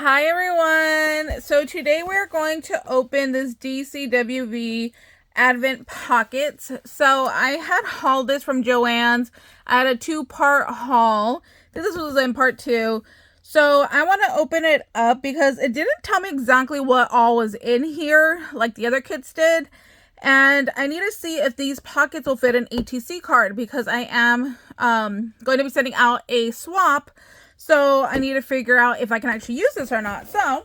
Hi everyone! So today we're going to open this DCWV Advent pockets. So I had hauled this from Joann's. I had a two-part haul. This was in part 2. So I want to open it up because it didn't tell me exactly what all was in here like the other kits did. And I need to see if these pockets will fit an ATC card because I am going to be sending out a swap. So I need to figure out if I can actually use this or not. So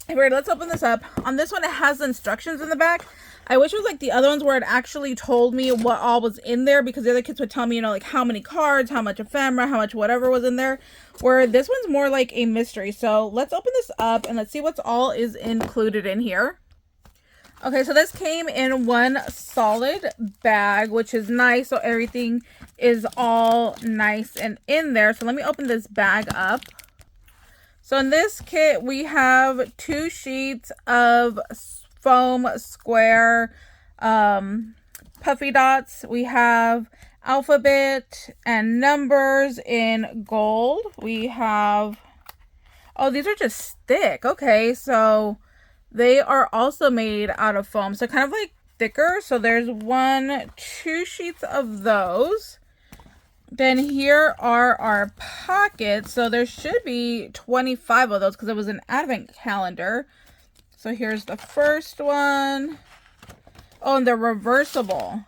let's open this up. On this one, it has the instructions in the back. I wish it was like the other ones where it actually told me what all was in there, because the other kits would tell me, you know, like how many cards, how much ephemera, how much whatever was in there, where this one's more like a mystery. So let's open this up and let's see what's all is included in here. Okay, so this came in one solid bag, which is nice. So everything is all nice and in there. So let me open this bag up. So in this kit, we have 2 sheets of foam square puffy dots. We have alphabet and numbers in gold. We have, oh, these are just thick. Okay, so they are also made out of foam, so kind of like thicker. So there's 2 sheets of those. Then here are our pockets. So there should be 25 of those because it was an advent calendar. So here's the first one. Oh, and they're reversible.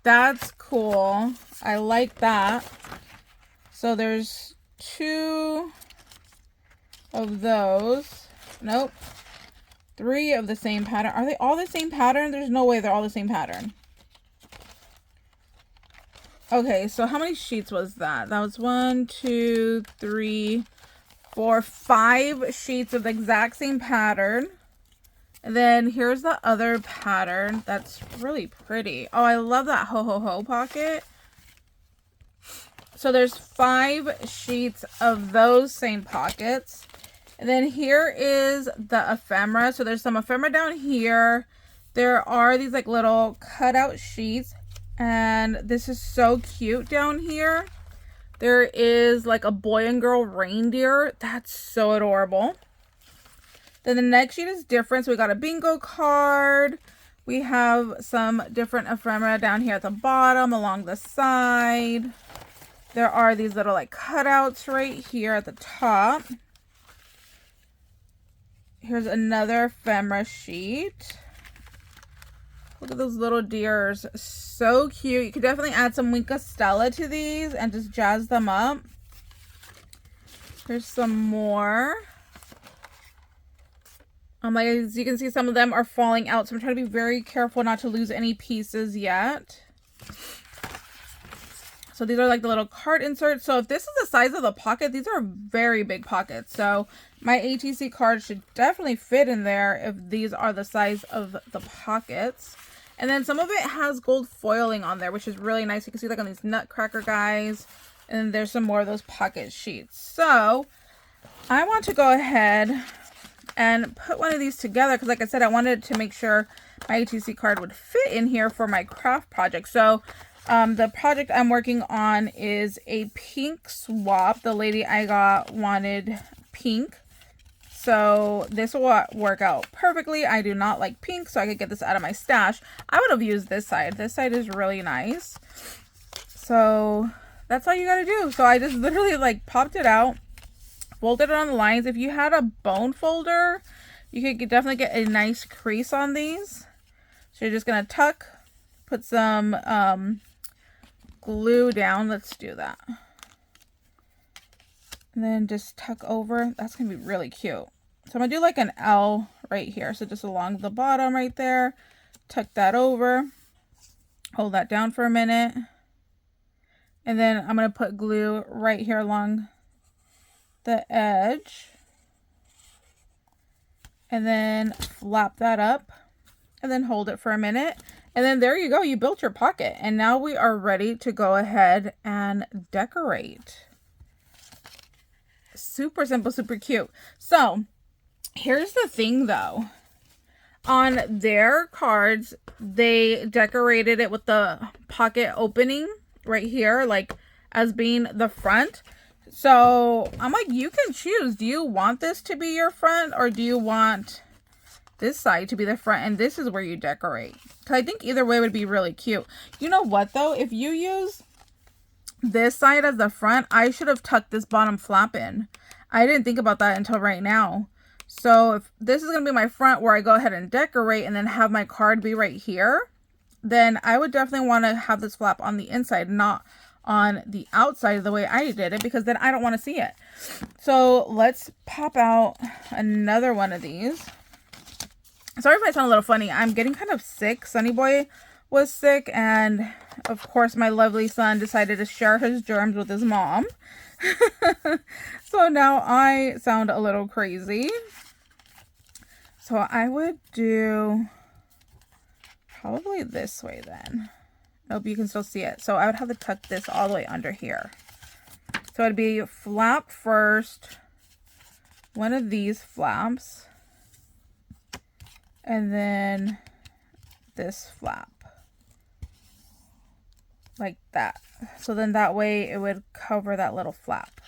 That's cool. I like that. So there's 2 of those. Nope. 3 of the same pattern. Are they all the same pattern? There's no way they're all the same pattern. Okay, so how many sheets was that? That was 1, 2, 3, 4, 5 sheets of the exact same pattern. And then here's the other pattern. That's really pretty. Oh, I love that ho ho ho pocket. So there's 5 sheets of those same pockets. And then here is the ephemera. So there's some ephemera down here. There are these like little cutout sheets. And this is so cute down here. There is like a boy and girl reindeer. That's so adorable. Then the next sheet is different. So we got a bingo card. We have some different ephemera down here at the bottom, along the side. There are these little like cutouts right here at the top. Here's another ephemera sheet. Look at those little deers. So cute. You could definitely add some Winka Stella to these and just jazz them up. Here's some more. Like, as you can see, some of them are falling out. So I'm trying to be very careful not to lose any pieces yet. So these are like the little card inserts. So if this is the size of the pocket, these are very big pockets. So my ATC card should definitely fit in there if these are the size of the pockets. And then some of it has gold foiling on there, which is really nice. You can see like on these nutcracker guys. And there's some more of those pocket sheets. So I want to go ahead and put one of these together because, like I said, I wanted to make sure my ATC card would fit in here for my craft project. So the project I'm working on is a pink swap. The lady I got wanted pink. So this will work out perfectly. I do not like pink, so I could get this out of my stash. I would have used this side. This side is really nice. So that's all you got to do. So I just literally like popped it out, folded it on the lines. If you had a bone folder, you could definitely get a nice crease on these. So you're just going to tuck, put some glue down. Let's do that. And then just tuck over. That's going to be really cute. So I'm going to do like an L right here. So just along the bottom right there. Tuck that over. Hold that down for a minute. And then I'm going to put glue right here along the edge. And then flap that up. And then hold it for a minute. And then there you go. You built your pocket. And now we are ready to go ahead and decorate. Super simple, super cute. So here's the thing though. On their cards, they decorated it with the pocket opening right here, like as being the front. So I'm like, you can choose. Do you want this to be your front, or do you want this side to be the front and this is where you decorate? Because I think either way would be really cute. You know what though? If you use this side as the front, I should have tucked this bottom flap in. I didn't think about that until right now. So if this is going to be my front where I go ahead and decorate and then have my card be right here, then I would definitely want to have this flap on the inside, not on the outside the way I did it, because then I don't want to see it. So let's pop out another one of these. Sorry if I sound a little funny. I'm getting kind of sick. Sunny Boy was sick, and of course my lovely son decided to share his germs with his mom. So now I sound a little crazy. So I would do probably this way then. I hope you can still see it. So I would have to tuck this all the way under here. So it'd be flap first, one of these flaps, and then this flap like that. So then that way it would cover that little flap.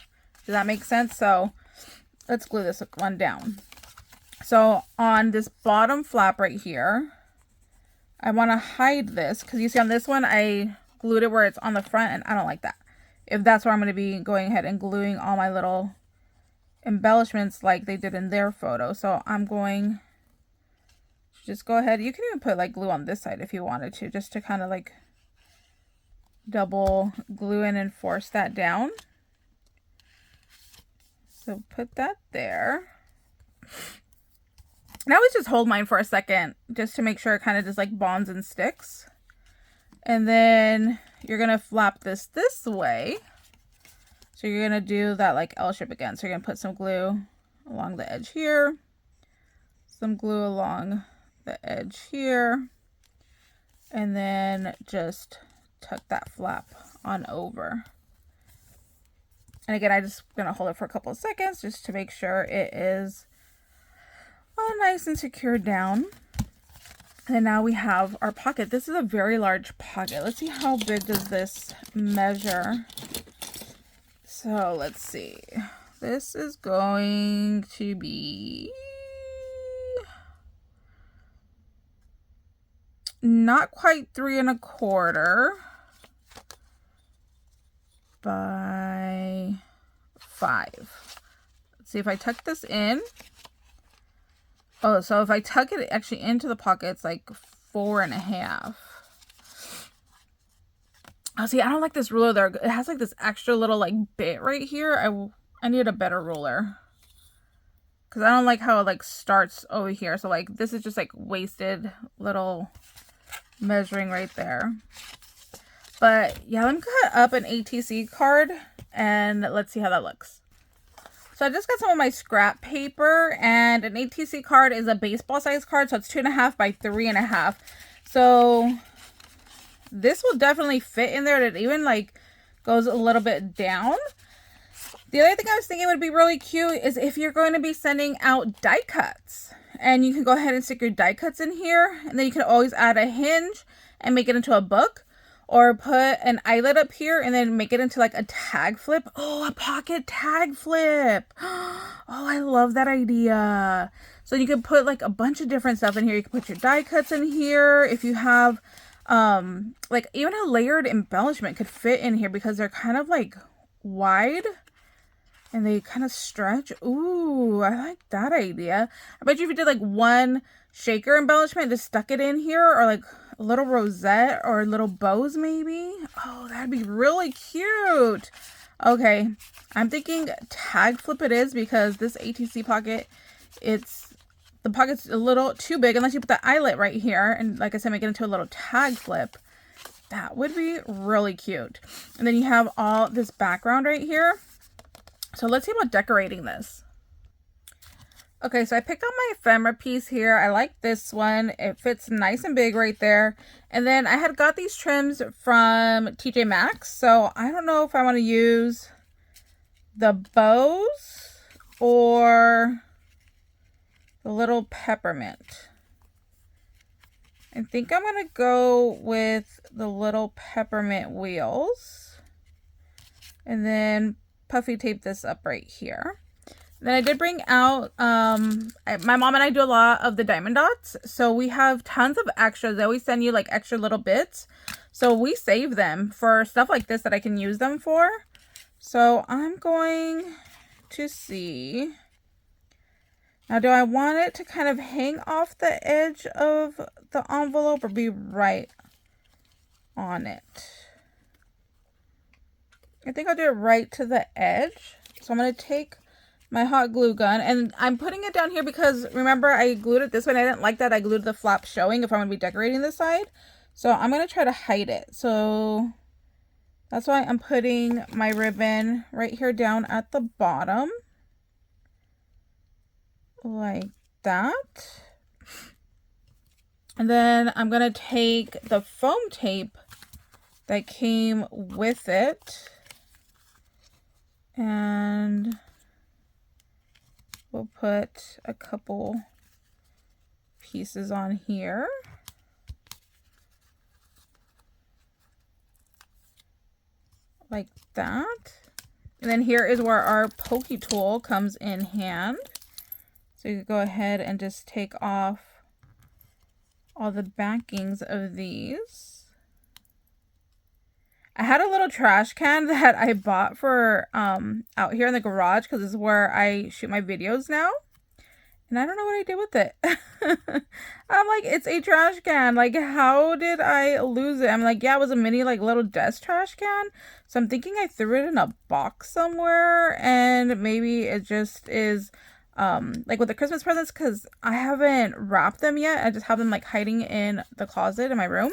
Does that make sense? So let's glue this one down. So on this bottom flap right here, I want to hide this because you see on this one I glued it where it's on the front, and I don't like that. If that's where I'm going to be going ahead and gluing all my little embellishments like they did in their photo. So I'm going to just go ahead. You can even put like glue on this side if you wanted to, just to kind of like double glue in and force that down. So put that there. And I always just hold mine for a second just to make sure it kind of just like bonds and sticks. And then you're going to flap this way. So you're going to do that like L shape again. So you're going to put some glue along the edge here. Some glue along the edge here. And then just tuck that flap on over. And again, I just going to hold it for a couple of seconds just to make sure it is all nice and secured down. And now we have our pocket. This is a very large pocket. Let's see how big does this measure. So let's see. This is going to be not quite 3 1/4 by 5. Let's see if I tuck this in. Oh, so if I tuck it actually into the pocket, it's like 4 1/2. Oh, see, I don't like this ruler there. It has like this extra little like bit right here. I need a better ruler. Because I don't like how it like starts over here. So like this is just like wasted little measuring right there. But yeah, let me cut up an ATC card and let's see how that looks. So I just got some of my scrap paper, and an ATC card is a baseball size card. So it's 2 1/2 by 3 1/2. So this will definitely fit in there. It even like goes a little bit down. The other thing I was thinking would be really cute is if you're going to be sending out die cuts, and you can go ahead and stick your die cuts in here, and then you can always add a hinge and make it into a book, or put an eyelet up here and then make it into like a tag flip. Oh, a pocket tag flip. Oh, I love that idea. So you can put like a bunch of different stuff in here. You can put your die cuts in here. If you have like even a layered embellishment could fit in here because they're kind of like wide and they kind of stretch. Ooh, I like that idea. I bet you if you did like one shaker embellishment, just stuck it in here, or like a little rosette or little bows maybe. Oh, that'd be really cute. Okay, I'm thinking tag flip it is, because this ATC pocket, the pocket's a little too big unless you put the eyelet right here. And like I said, make it into a little tag flip. That would be really cute. And then you have all this background right here. So let's see about decorating this. Okay, so I picked up my ephemera piece here. I like this one. It fits nice and big right there. And then I had got these trims from TJ Maxx. So I don't know if I want to use the bows or the little peppermint. I think I'm going to go with the little peppermint wheels. And then puffy tape this up right here. Then I did bring out, my mom and I do a lot of the diamond dots. So we have tons of extras. They always send you like extra little bits. So we save them for stuff like this that I can use them for. So I'm going to see. Now, do I want it to kind of hang off the edge of the envelope or be right on it? I think I'll do it right to the edge. So I'm going to take my hot glue gun, and I'm putting it down here because remember I glued it this way and I didn't like that I glued the flap showing if I'm going to be decorating this side. So I'm going to try to hide it. So that's why I'm putting my ribbon right here down at the bottom. Like that. And then I'm going to take the foam tape that came with it and we'll put a couple pieces on here. Like that. And then here is where our Pokie tool comes in hand. So you can go ahead and just take off all the backings of these. I had a little trash can that I bought for out here in the garage because this is where I shoot my videos now. And I don't know what I did with it. I'm like, it's a trash can. Like, how did I lose it? I'm like, yeah, it was a mini, like, little desk trash can. So I'm thinking I threw it in a box somewhere. And maybe it just is, like, with the Christmas presents. Because I haven't wrapped them yet. I just have them, like, hiding in the closet in my room.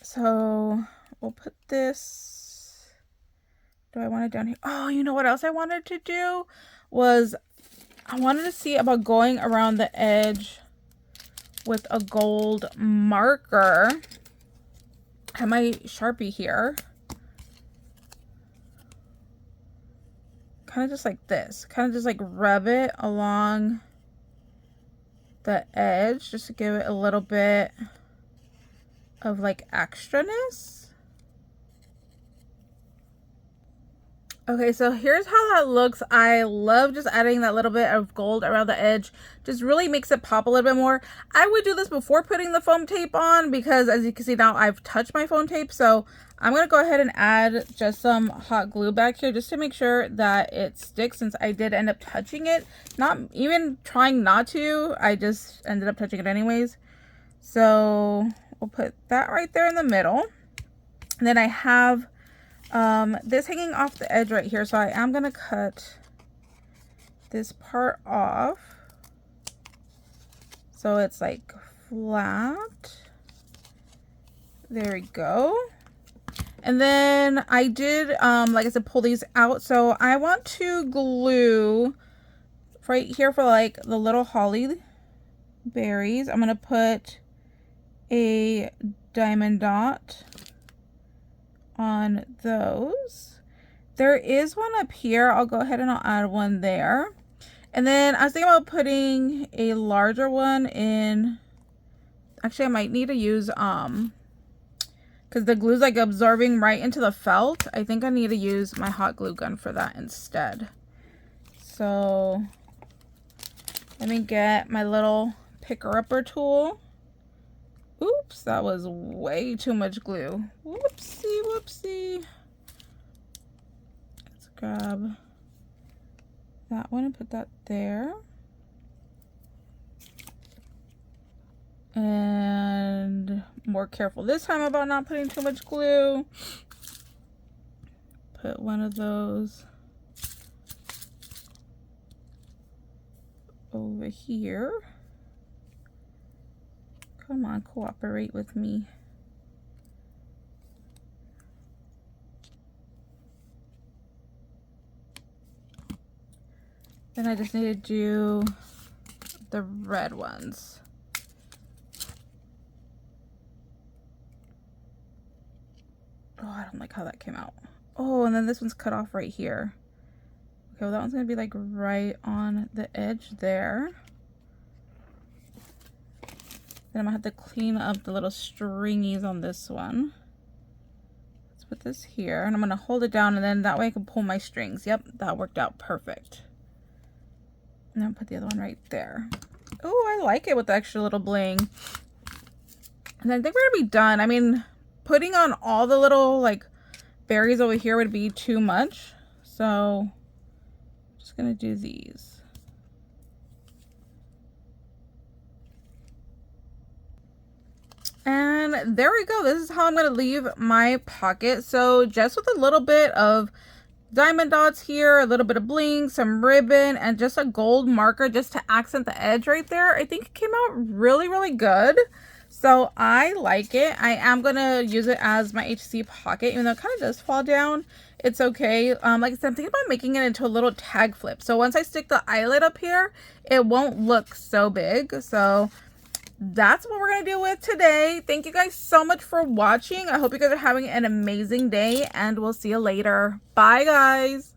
So we'll put this. Do I want it down here? Oh, you know what else I wanted to do? Was I wanted to see about going around the edge with a gold marker. I have my Sharpie here. Kind of just like this. Kind of just like rub it along the edge just to give it a little bit of like extraness. Okay, so here's how that looks. I love just adding that little bit of gold around the edge. Just really makes it pop a little bit more. I would do this before putting the foam tape on because as you can see now I've touched my foam tape. So I'm going to go ahead and add just some hot glue back here just to make sure that it sticks since I did end up touching it. Not even trying not to. I just ended up touching it anyways. So we'll put that right there in the middle. And then I have this hanging off the edge right here, so I am going to cut this part off so it's like flat. There we go. And then I did, like I said, pull these out. So I want to glue right here for like the little holly berries. I'm going to put a diamond dot on those. There is one up here. I'll go ahead and I'll add one there. And then I was thinking about putting a larger one in. Actually, I might need to use because the glue's like absorbing right into the felt. I think I need to use my hot glue gun for that instead. So let me get my little picker-upper tool. Oops, that was way too much glue. Whoopsie, whoopsie. Let's grab that one and put that there. And more careful this time about not putting too much glue. Put one of those over here. Come on, cooperate with me. Then I just need to do the red ones. Oh, I don't like how that came out. Oh, and then this one's cut off right here. Okay, well that one's gonna be like right on the edge there. Then I'm gonna have to clean up the little stringies on this one. Let's put this here, and I'm gonna hold it down, and then that way I can pull my strings. Yep, that worked out perfect. And then put the other one right there. Oh, I like it with the extra little bling. And I think we're gonna be done. I mean, putting on all the little like berries over here would be too much. So I'm just gonna do these. And there we go. This is how I'm gonna leave my pocket. So just with a little bit of diamond dots here, a little bit of bling, some ribbon, and just a gold marker just to accent the edge right there. I think it came out really, really good. So I like it. I am going to use it as my HC pocket, even though it kind of does fall down. It's okay. Like I said, I'm thinking about making it into a little tag flip. So once I stick the eyelet up here, it won't look so big. So that's what we're going to do with today. Thank you guys so much for watching. I hope you guys are having an amazing day, and we'll see you later. Bye, guys.